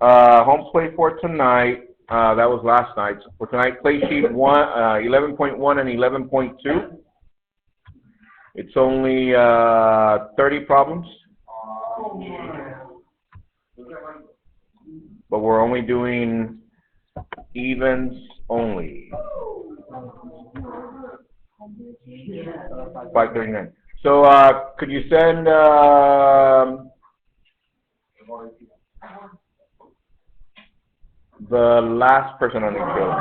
Home plate for tonight. That was last night. For tonight, play sheet 11.1 and 11.2. It's only 30 problems, but we're only doing evens only. 5:39. So could you send the last person on the show?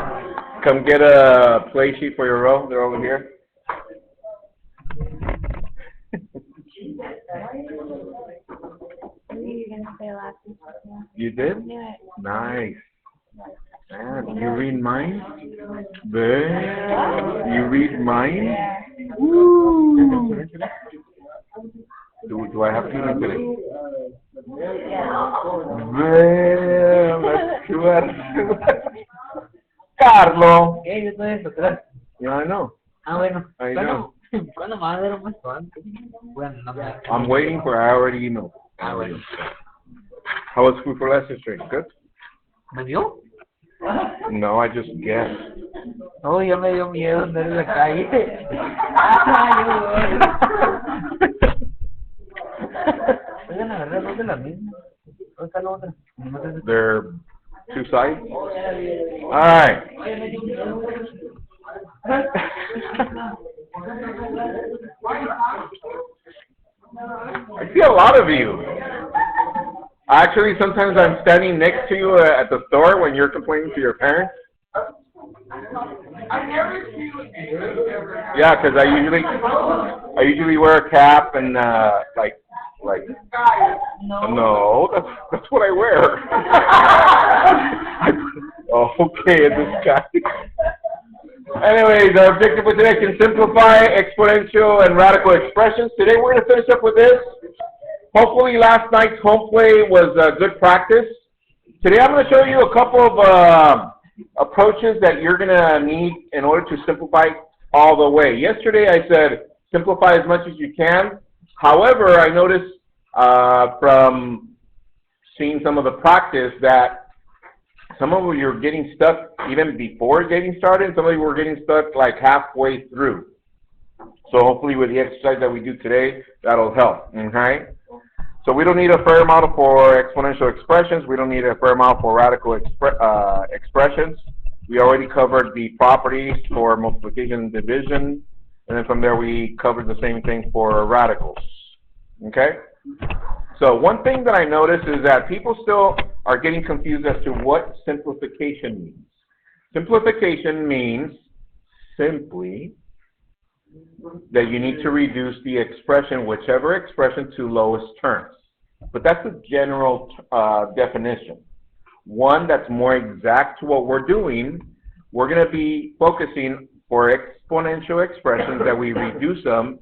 Come get a play sheet for your row. They're over here. You did? Nice. Man, you read minds? You read minds? Woo! Do I have to do it today? Carlos. Yeah, I know. I know. I'm waiting for, I already know. How was food for less yesterday? Good? No, I just guessed. No, ya me dio miedo andar en la calle. Oigan, la verdad, ¿no es de la misma? ¿Dónde está la otra? They're two sides? Alright. I see a lot of you. Actually, sometimes I'm standing next to you at the store when you're complaining to your parents. Yeah, because I usually wear a cap and like. No, that's what I wear. Okay, this guy. Anyways, our objective for today can simplify exponential and radical expressions. Today we're going to finish up with this. Hopefully last night's home play was good practice. Today I'm going to show you a couple of approaches that you're going to need in order to simplify all the way. Yesterday I said simplify as much as you can. However, I noticed from seeing some of the practice that some of you were getting stuck even before getting started. Some of you were getting stuck like halfway through. So hopefully with the exercise that we do today, that'll help. Okay? So we don't need a fair amount for exponential expressions. We don't need a fair amount for radical expressions. We already covered the properties for multiplication and division. And then from there we covered the same thing for radicals. Okay? So one thing that I noticed is that people still are getting confused as to what simplification means. Simplification means simply that you need to reduce the expression, whichever expression, to lowest terms. But that's a general definition. One that's more exact to what we're doing, we're going to be focusing for exponential expressions that we reduce them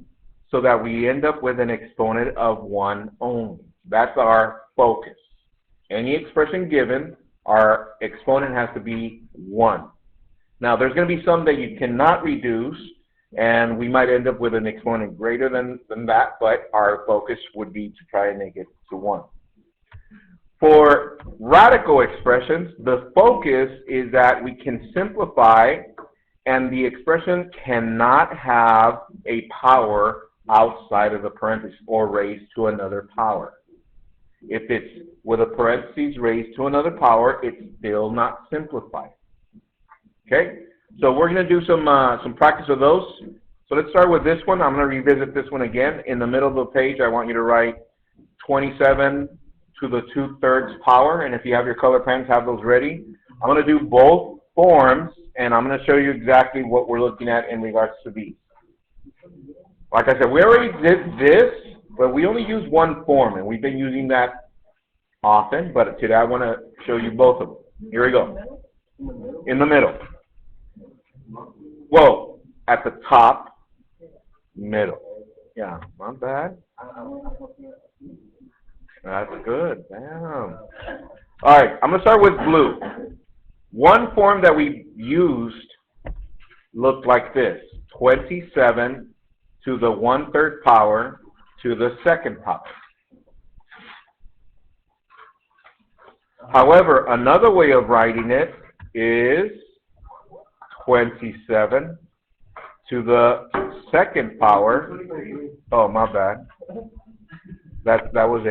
so that we end up with an exponent of 1 only. That's our focus. Any expression given, our exponent has to be 1. Now, there's going to be some that you cannot reduce, and we might end up with an exponent greater than that, but our focus would be to try and make it to 1. For radical expressions, the focus is that we can simplify, and the expression cannot have a power outside of the parentheses or raised to another power. If it's with a parentheses raised to another power, it's still not simplified. Okay? So we're going to do some practice of those. So let's start with this one. I'm going to revisit this one again. In the middle of the page, I want you to write 27 to the 2/3 power. And if you have your color pens, have those ready. I'm going to do both forms, and I'm going to show you exactly what we're looking at in regards to these. Like I said, we already did this, but we only use one form, and we've been using that often. But today I want to show you both of them. Here we go. In the middle. Whoa, at the top, middle. Yeah, not bad. That's good. Damn. All right, I'm going to start with blue. One form that we used looked like this. 27 to the 1/3 power to the 2nd power. However, another way of writing it is 27 to the second power. Oh, my bad. That was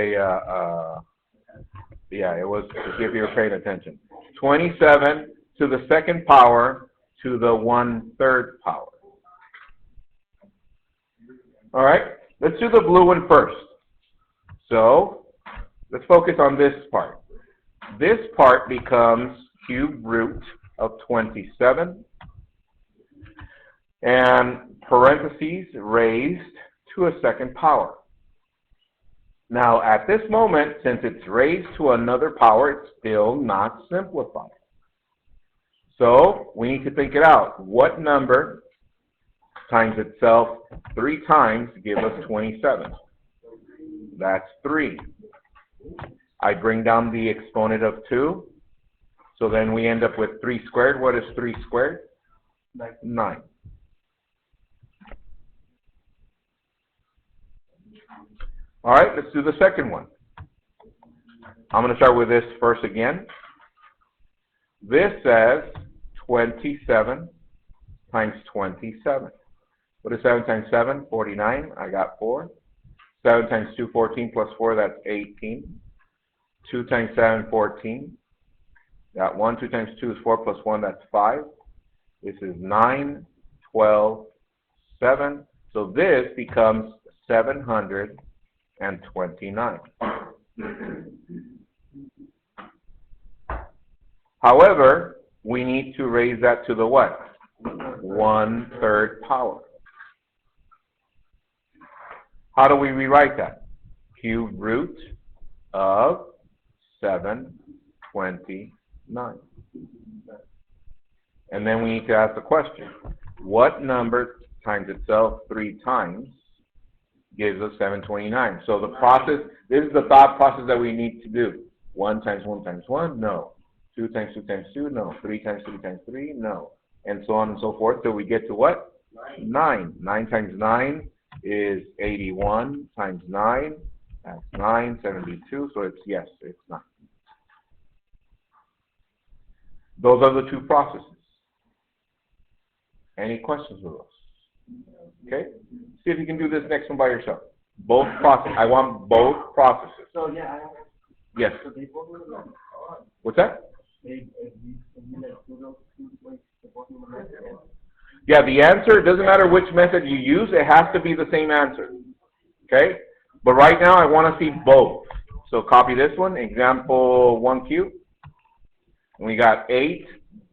yeah, it was, if you were paying attention. 27 to the second power to the 1/3 power. All right, let's do the blue one first. So, let's focus on this part. This part becomes cube root of 27 and parentheses raised to a second power. Now, at this moment, since it's raised to another power, it's still not simplified. So, we need to think it out. What number times itself 3 times gives us 27? That's 3. I bring down the exponent of 2. So then we end up with 3 squared. What is 3 squared? 9. All right, let's do the second one. I'm going to start with this first again. This says 27 times 27. What is 7 times 7? 49. I got 4. 7 times 2, 14, plus 4, that's 18. 2 times 7, 14. Got 1. 2 times 2 is 4, plus 1, that's 5. This is 9, 12, 7. So this becomes 729. However, we need to raise that to the what? 1/3 power. How do we rewrite that? Cube root of 729. And then we need to ask the question, what number times itself 3 times gives us 729? So the process, this is the thought process that we need to do. 1 times 1 times 1? No. 2 times 2 times 2? No. 3 times 3 times 3? No. And so on and so forth till we get to what? 9. 9 times 9 is 81 times 9. That's 9, 72. So it's, yes, it's 9. Those are the two processes. Any questions with those? Okay? See if you can do this next one by yourself. Both processes. I want both processes. So, yeah. Yes. What's that? Yeah, the answer, it doesn't matter which method you use, it has to be the same answer. Okay? But right now I want to see both. So copy this one, example 1Q. And we got 8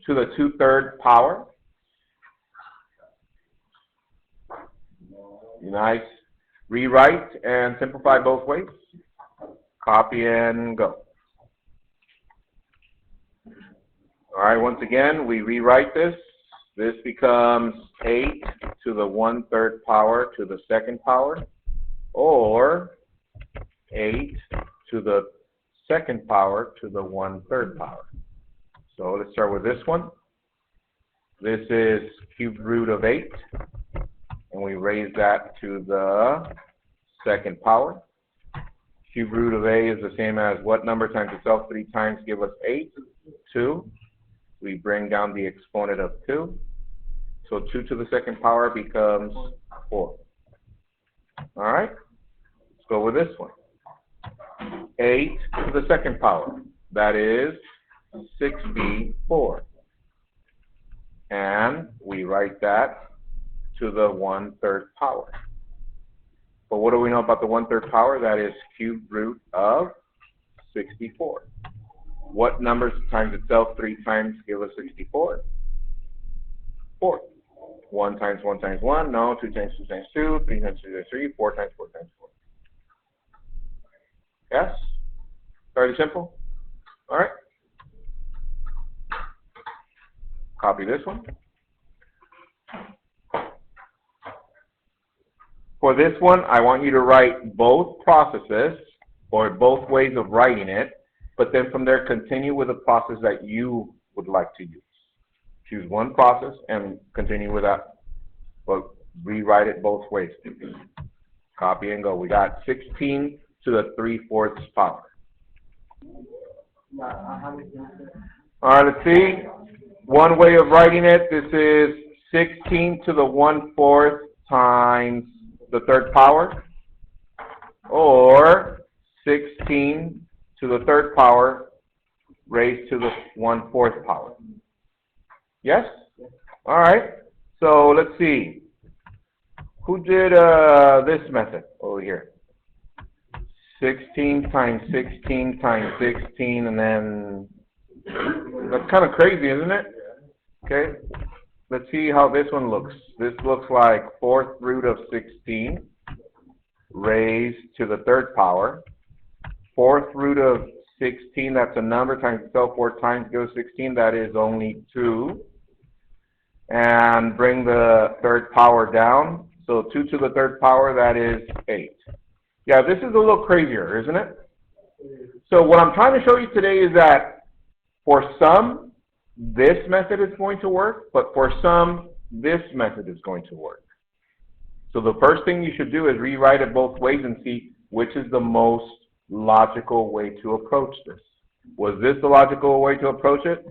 to the 2/3 power. Nice. Rewrite and simplify both ways. Copy and go. All right, once again, we rewrite this. This becomes 8 to the 1/3 power to the second power, or 8 to the second power to the 1/3 power. So let's start with this one. This is cube root of 8, and we raise that to the second power. Cube root of a is the same as what number times itself 3 times give us 8? 2. We bring down the exponent of 2. So 2 to the second power becomes 4. All right? Let's go with this one. 8 to the second power. That is 64. And we write that to the 1/3 power. But what do we know about the 1/3 power? That is cube root of 64. What numbers times itself 3 times give us 64? 4. 1 times 1 times 1? No. 2 times 2 times 2. 3 times 2 times 3. 4 times 4 times 4. Yes? Fairly simple? All right. Copy this one. For this one, I want you to write both processes, or both ways of writing it, but then from there continue with the process that you would like to use. Choose one process and continue with that, but rewrite it both ways. Copy and go. We got 16 to the 3/4 power. All right, let's see. One way of writing it, this is 16 to the 1/4 times the third power, or 16 to the third power raised to the 1/4 power. Yes? All right. So let's see. Who did this method over here? 16 times 16 times 16, and then that's kind of crazy, isn't it? Okay. Let's see how this one looks. This looks like 4th root of 16 raised to the third power. 4th root of 16, that's a number, times itself 4 times goes 16, that is only 2. And bring the third power down. So 2 to the third power, that is 8. Yeah, this is a little crazier, isn't it? So what I'm trying to show you today is that for some, this method is going to work, but for some, this method is going to work. So the first thing you should do is rewrite it both ways and see which is the most logical way to approach this. Was this the logical way to approach it?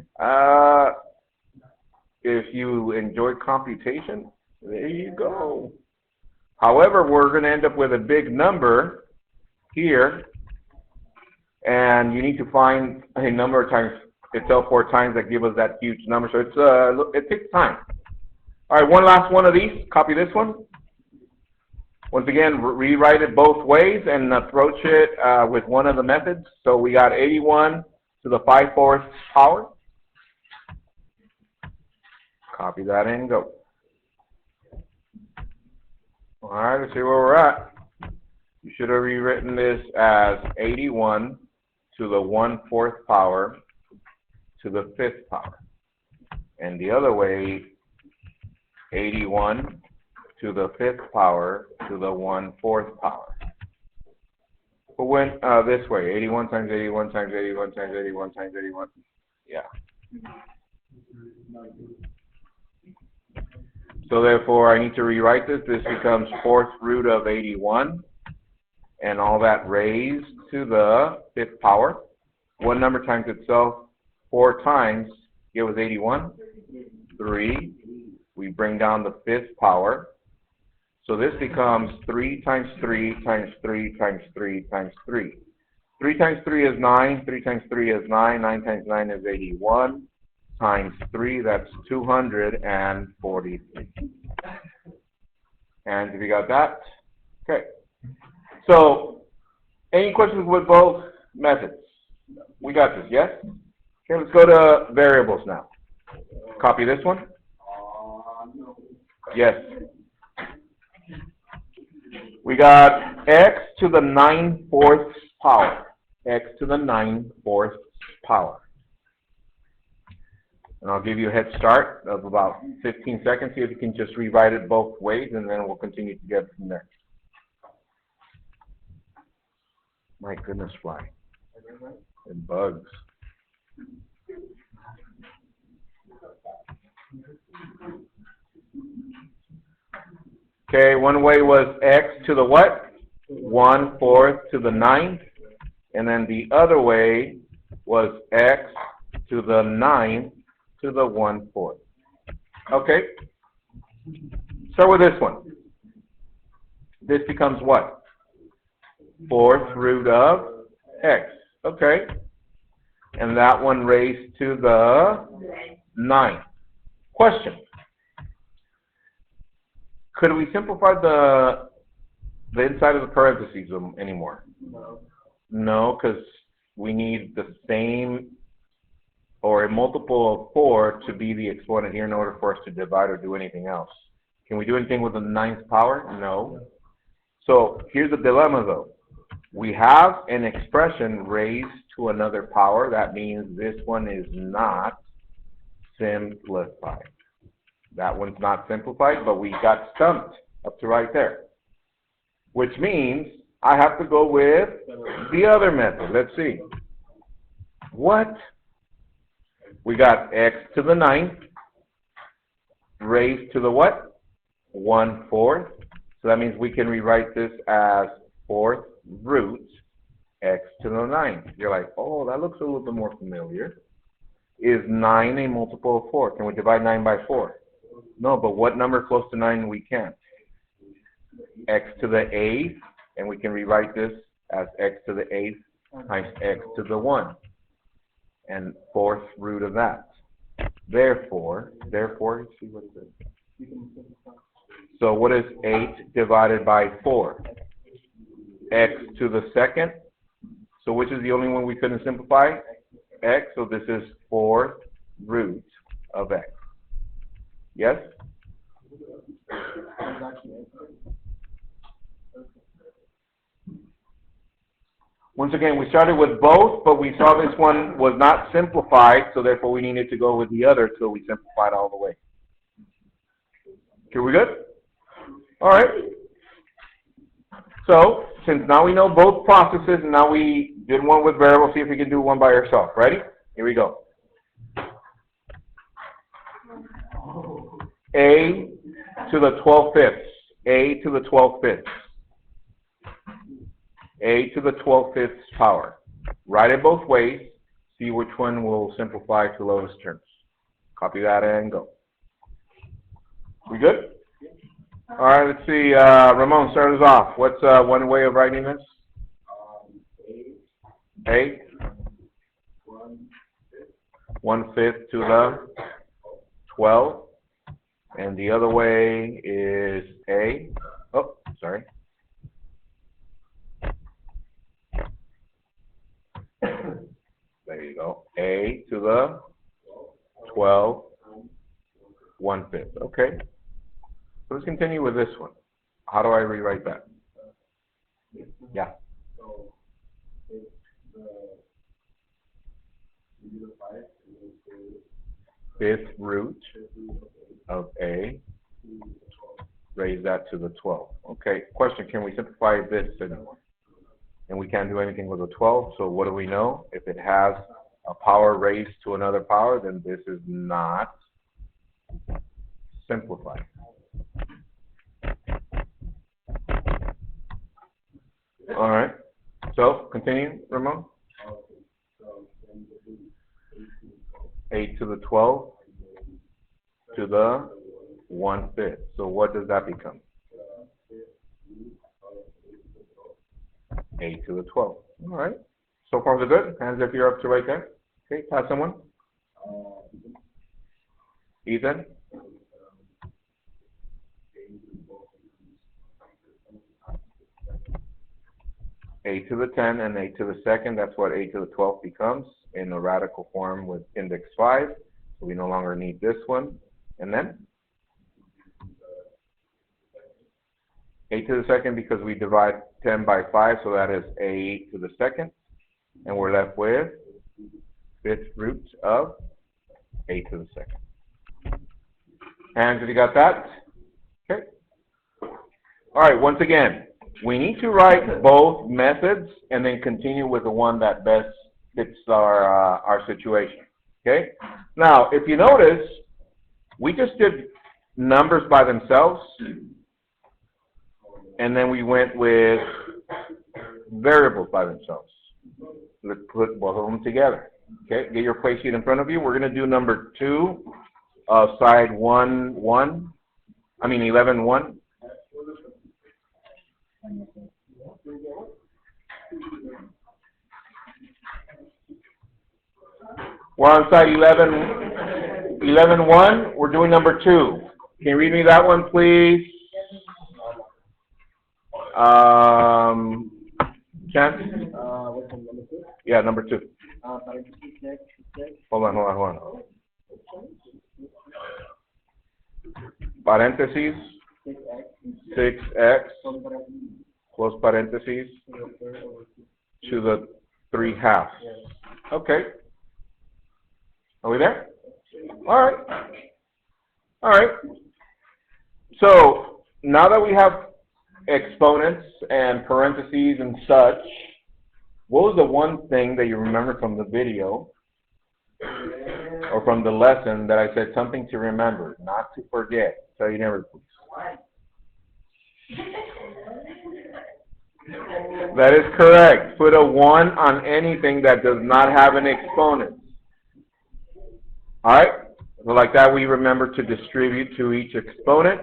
If you enjoy computation, there you go. However, we're going to end up with a big number here, and you need to find a number times itself 4 times that give us that huge number. So it takes time. All right, one last one of these. Copy this one. Once again, rewrite it both ways and approach it with one of the methods. So we got 81 to the 5/4 power. Copy that and go. All right, let's see where we're at. You should have rewritten this as 81 to the 1/4 power to the 5th power. And the other way, 81 to the 5th power to the 1/4 power. But when this way, 81 times 81 times 81 times 81 times 81. Yeah. So therefore, I need to rewrite this. This becomes 4th root of 81, and all that raised to the 5th power. One number times itself 4 times, it was 81. 3. We bring down the 5th power. So this becomes 3 times 3 times 3 times 3 times 3. 3 times 3 is 9. 3 times 3 is 9. 9 times 9 is 81. Times 3, that's 243. And if you got that, okay. So, any questions with both methods? We got this, yes? Okay, let's go to variables now. Copy this one. Yes. We got x to the 9/4 power. X to the 9/4 power. And I'll give you a head start of about 15 seconds. See if you can just rewrite it both ways, and then we'll continue to get from there. My goodness, why? It bugs. Okay, one way was x to the what? 1/4 to the 9th. And then the other way was x to the 9th to the 1/4. Okay. Start with this one. This becomes what? 4th root of x. Okay. And that one raised to the 9th. Question. Could we simplify the inside of the parentheses anymore? No, because we need the same or a multiple of 4 to be the exponent here in order for us to divide or do anything else. Can we do anything with the 9th power? No. So here's the dilemma though. We have an expression raised to another power. That means this one is not simplified. That one's not simplified, but we got stumped up to right there. Which means I have to go with the other method. Let's see. What? We got x to the 9th raised to the what? 1/4. So that means we can rewrite this as 4th root x to the 9. You're like, oh, that looks a little bit more familiar. Is 9 a multiple of 4? Can we divide 9 by 4? No, but what number close to 9 we can't? X to the 8th, and we can rewrite this as x to the 8th times x to the 1. And fourth root of that. Therefore, see what is it? So what is 8 divided by 4? X to the 2nd. So which is the only one we couldn't simplify? X. So this is fourth root of x. Yes? Once again, we started with both, but we saw this one was not simplified, so therefore we needed to go with the other till we simplified all the way. Okay, we good? All right. So, since now we know both processes, and now we did one with variables, see if we can do one by ourselves. Ready? Here we go. A to the 12/5. A to the 12/5. A to the 12/5 power. Write it both ways. See which one will simplify to lowest terms. Copy that and go. We good? All right, let's see. Ramon, start us off. What's one way of writing this? A. 1/5 to the 12. And the other way is A. Oh, sorry. There you go. A to the 12, 1/5. Okay. So let's continue with this one. How do I rewrite that? Yeah. Fifth root of A. Raise that to the 12. Okay. Question, can we simplify this anymore? And we can't do anything with a 12, so what do we know? If it has a power raised to another power, then this is not simplified. All right. So, continue, Ramon. 8 to the 12 to the 1/5. So what does that become? 8 to the 12. All right. So far so good. Hands if you're up to right there. Okay, pass someone. Ethan. A to the 10 and A to the 2nd. That's what A to the 12 becomes in a radical form with index 5. So we no longer need this one. And then A to the 2nd, because we divide 10 by 5, so that is A to the 2nd. And we're left with fifth root of A to the 2nd. Hands, if you got that? Okay. All right, once again, we need to write both methods and then continue with the one that best fits our situation. Okay? Now, if you notice, we just did numbers by themselves, and then we went with variables by themselves. Let's put both of them together. Okay, get your play sheet in front of you. We're going to do number 2 of side 11, 1. We're on side 11, 1. We're doing number 2. Can you read me that one, please? Chance? Yeah, number 2. Hold on. Parentheses, 6x, close parentheses, to the 3/2. Okay. Are we there? All right. So, now that we have exponents and parentheses and such, what was the one thing that you remember from the video or from the lesson that I said something to remember, not to forget? Tell your neighbor, please. That is correct. Put a 1 on anything that does not have an exponent. All right? So like that, we remember to distribute to each exponent.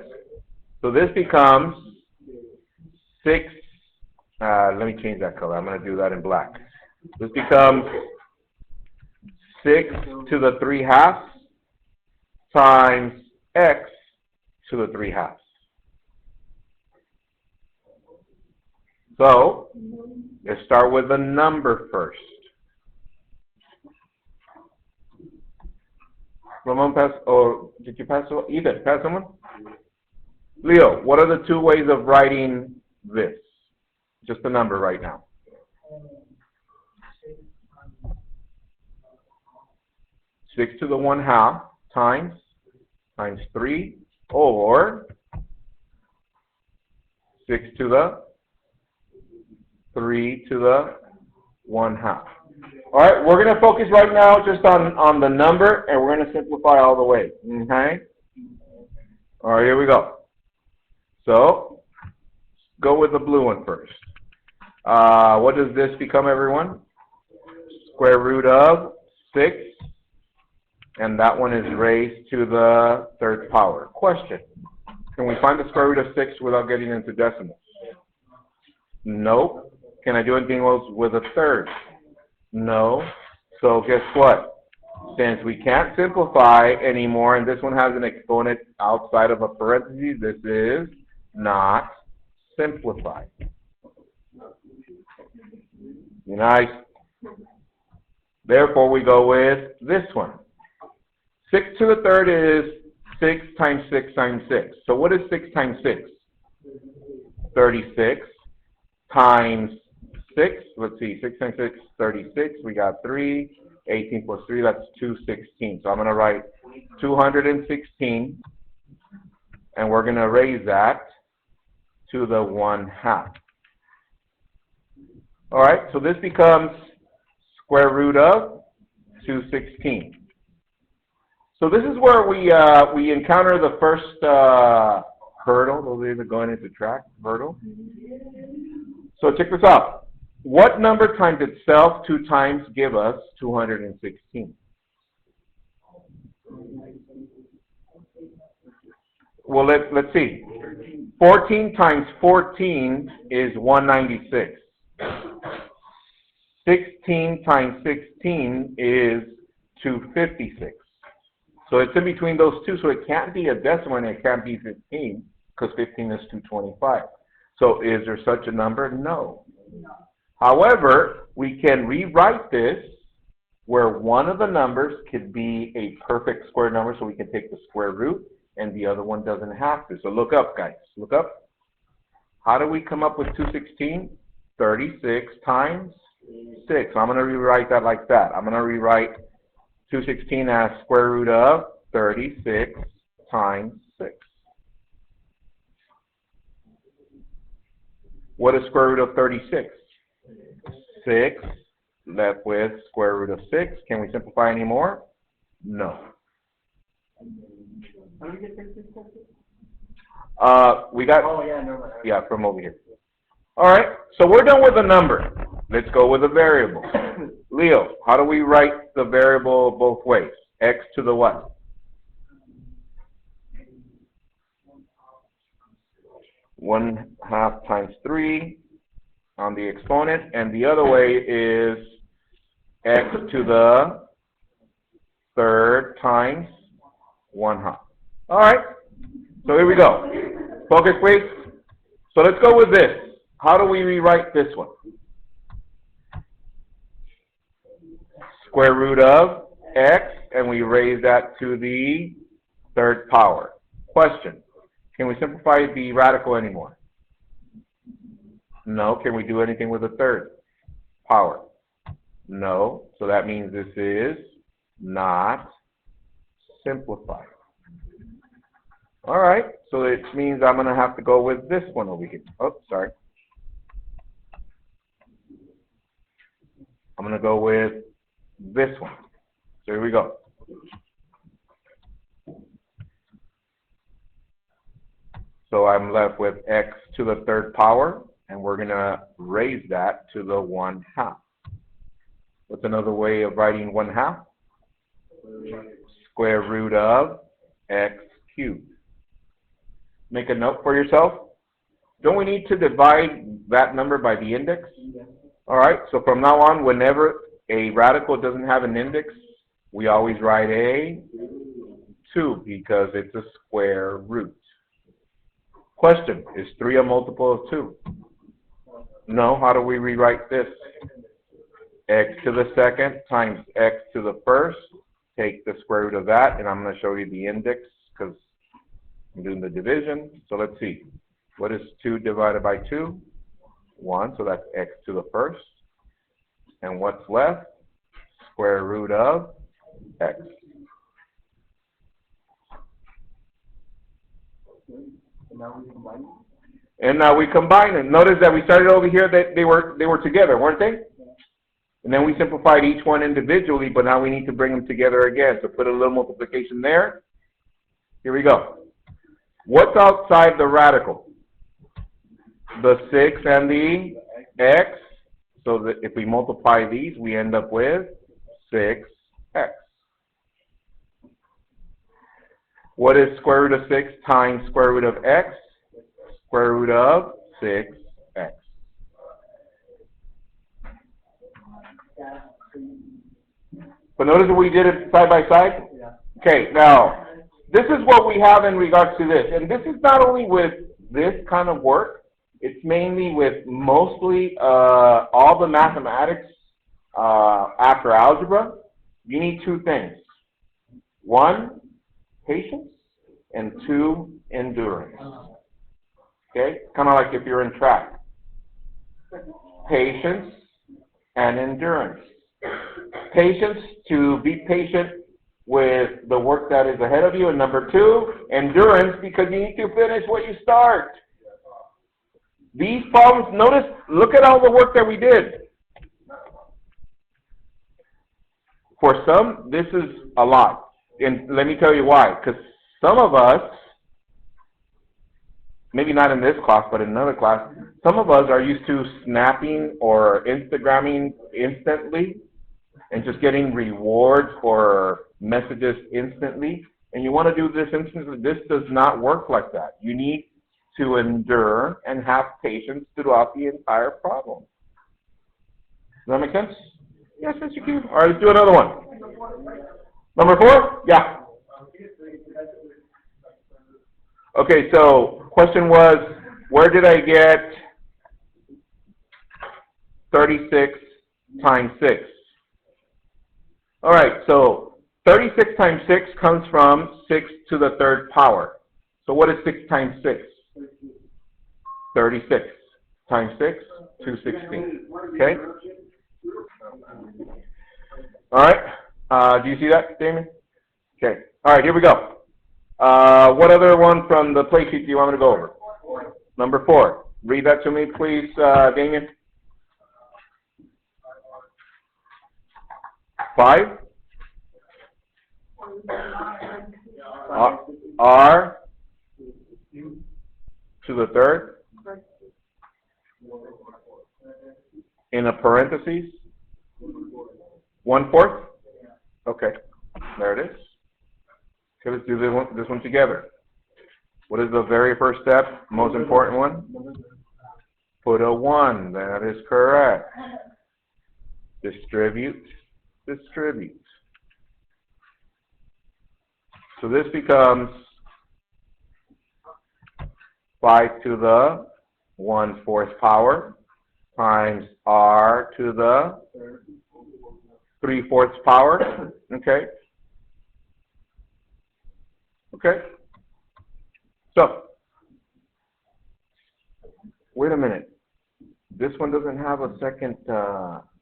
So this becomes 6. Let me change that color. I'm going to do that in black. This becomes 6 to the 3 halves times x to the 3 halves. So, let's start with the number first. Ramon, pass, or did you pass? Ethan, pass someone? Leo, what are the 2 ways of writing this? Just the number right now. 6 to the 1 half times 3, or 6 to the 3 to the 1 half. All right, we're going to focus right now just on the number, and we're going to simplify all the way. Okay? All right, here we go. So, go with the blue one first. What does this become, everyone? Square root of 6, and that one is raised to the 3rd power. Question: can we find the square root of 6 without getting into decimals? Nope. Can I do anything else with a 3rd? No. So guess what? Since we can't simplify anymore, and this one has an exponent outside of a parenthesis, this is not simplified. Nice. Therefore, we go with this one. 6 to the 3rd is 6 times 6 times 6. So what is 6 times 6? 36 times 6. Let's see, 6 times 6, 36. We got 3. 18 plus 3, that's 216. So I'm going to write 216, and we're going to raise that to the 1 half. All right, so this becomes square root of 216. So this is where we encounter the first hurdle. Those are either going into track, hurdle. So check this out. What number times itself 2 times give us 216? Well, let's see. 14 times 14 is 196. 16 times 16 is 256. So it's in between those two, so it can't be a decimal and it can't be 15, because 15 is 225. So is there such a number? No. However, we can rewrite this where one of the numbers could be a perfect square number, so we can take the square root, and the other one doesn't have to. So look up, guys. Look up. How do we come up with 216? 36 times 6. So I'm going to rewrite that like that. I'm going to rewrite 216 as square root of 36 times 6. What is square root of 36? 6, left with square root of 6. Can we simplify any more? No. We got, yeah, from over here. All right, so we're done with the number. Let's go with the variable. Leo, how do we write the variable both ways? X to the what? One half times 3 on the exponent, and the other way is x to the 3rd times 1 half. All right, so here we go. Focus, please. So let's go with this. How do we rewrite this one? Square root of x, and we raise that to the 3rd power. Question: can we simplify the radical anymore? No. Can we do anything with the 3rd power? No. So that means this is not simplified. All right. So it means I'm going to have to go with this one over here. Oh, sorry. I'm going to go with this one. So here we go. So I'm left with x to the 3rd power and we're going to raise that to the 1/2. What's another way of writing 1/2? Square root of x cubed. Make a note for yourself. Don't we need to divide that number by the index? All right, so from now on, whenever a radical doesn't have an index, we always write a 2 because it's a square root. Question, is 3 a multiple of 2? No, how do we rewrite this? X to the second times x to the first. Take the square root of that, and I'm going to show you the index because I'm doing the division. So let's see. What is 2 divided by 2? 1, so that's x to the first. And what's left? Square root of x. And now we combine them. Notice that we started over here that they were together, weren't they? And then we simplified each one individually, but now we need to bring them together again. So put a little multiplication there. Here we go. What's outside the radical? The 6 and the x. So that if we multiply these, we end up with 6x. What is square root of 6 times square root of x? Square root of 6x. But notice that we did it side by side? Okay, now, this is what we have in regards to this. And this is not only with this kind of work, it's mainly with mostly all the mathematics after algebra. You need 2 things. 1, patience, and 2, endurance. Okay, kind of like if you're in track. Patience and endurance. Patience, to be patient with the work that is ahead of you, and number 2, endurance, because you need to finish what you start. These problems, notice, look at all the work that we did. For some, this is a lot. And let me tell you why. Because some of us, maybe not in this class, but in another class, some of us are used to snapping or Instagramming instantly and just getting rewards for messages instantly. And you want to do this instantly. This does not work like that. You need to endure and have patience throughout the entire problem. Does that make sense? Yes, yes, you can. All right, let's do another one. Number 4? Yeah. Okay, so question was, where did I get 36 times 6? All right, so 36 times 6 comes from 6 to the 3rd power. So what is 6 times 6? 36 times 6, 216. Okay? All right. Do you see that, Damon? Okay. All right, here we go. What other one from the play sheet do you want me to go over? Number 4. Read that to me, please, Damien. 5. R to the 3rd. In a parentheses. 1/4. Okay. There it is. Okay, let's do this one together. What is the very first step? Most important one? Put a 1. That is correct. Distribute. Distribute. So this becomes 5 to the 1/4 power times r to the 3/4 power. Okay. Okay. So, wait a minute. This one doesn't have a second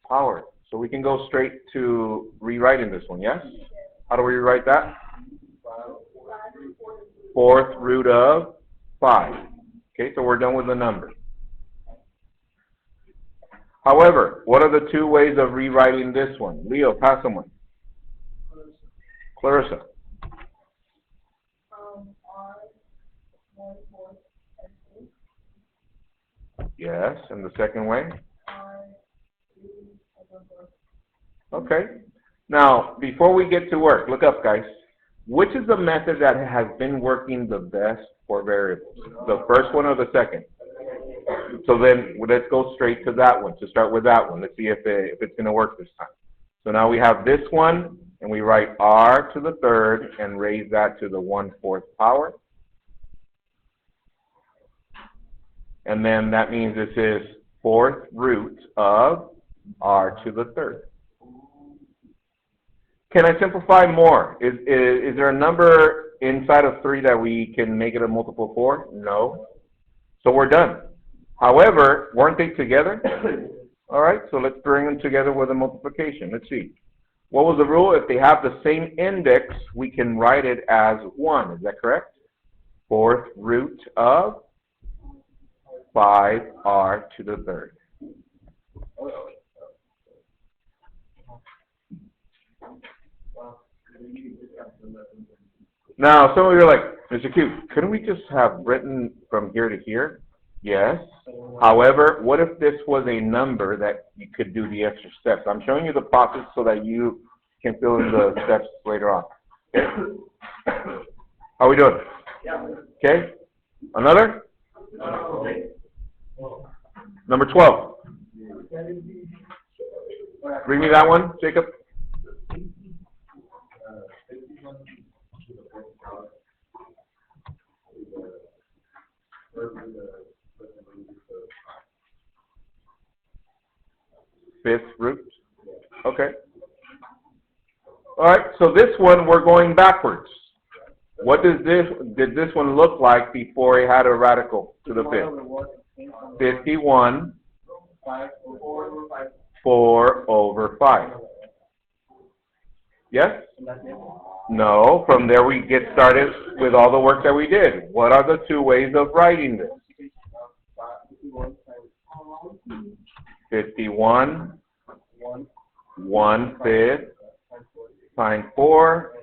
power. So we can go straight to rewriting this one, yes? How do we rewrite that? 4th root of 5. Okay, so we're done with the number. However, what are the 2 ways of rewriting this one? Leo, pass someone. Clarissa. Yes, and the second way? Okay. Now, before we get to work, look up, guys. Which is the method that has been working the best for variables? The first one or the second? So then, let's go straight to that one, to start with that one. Let's see if it's going to work this time. So now we have this one, and we write r to the third and raise that to the 1/4 power. And then that means this is 4th root of r to the third. Can I simplify more? Is there a number inside of 3 that we can make it a multiple 4? No. So we're done. However, weren't they together? All right, so let's bring them together with a multiplication. Let's see. What was the rule? If they have the same index, we can write it as 1. Is that correct? 4th root of 5r to the third. Now, some of you are like, Mr. Q, couldn't we just have written from here to here? Yes. However, what if this was a number that you could do the extra steps? I'm showing you the process so that you can fill in the steps later on. Okay? How are we doing? Okay. Another? Number 12. Bring me that one, Jacob. Fifth root. Okay. All right, so this one we're going backwards. What did this one look like before it had a radical to the fifth? 51 4/5. Yes? No, from there we get started with all the work that we did. What are the 2 ways of writing this? 51 1/5 times 4,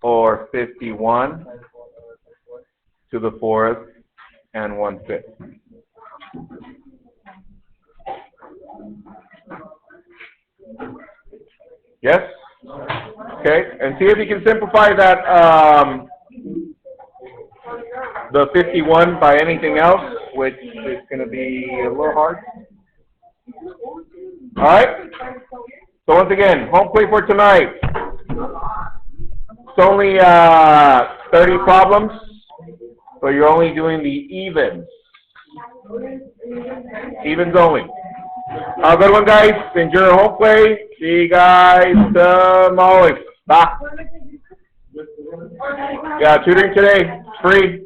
or 51 to the 4th and 1/5. Yes? Okay, and see if you can simplify that, the 51 by anything else, which is going to be a little hard. All right? So once again, home plate for tonight. It's only 30 problems, so you're only doing the evens. Evens only. Good one, guys. Enjoy your home play. See you guys tomorrow. Bye. Yeah, tutoring today. Free.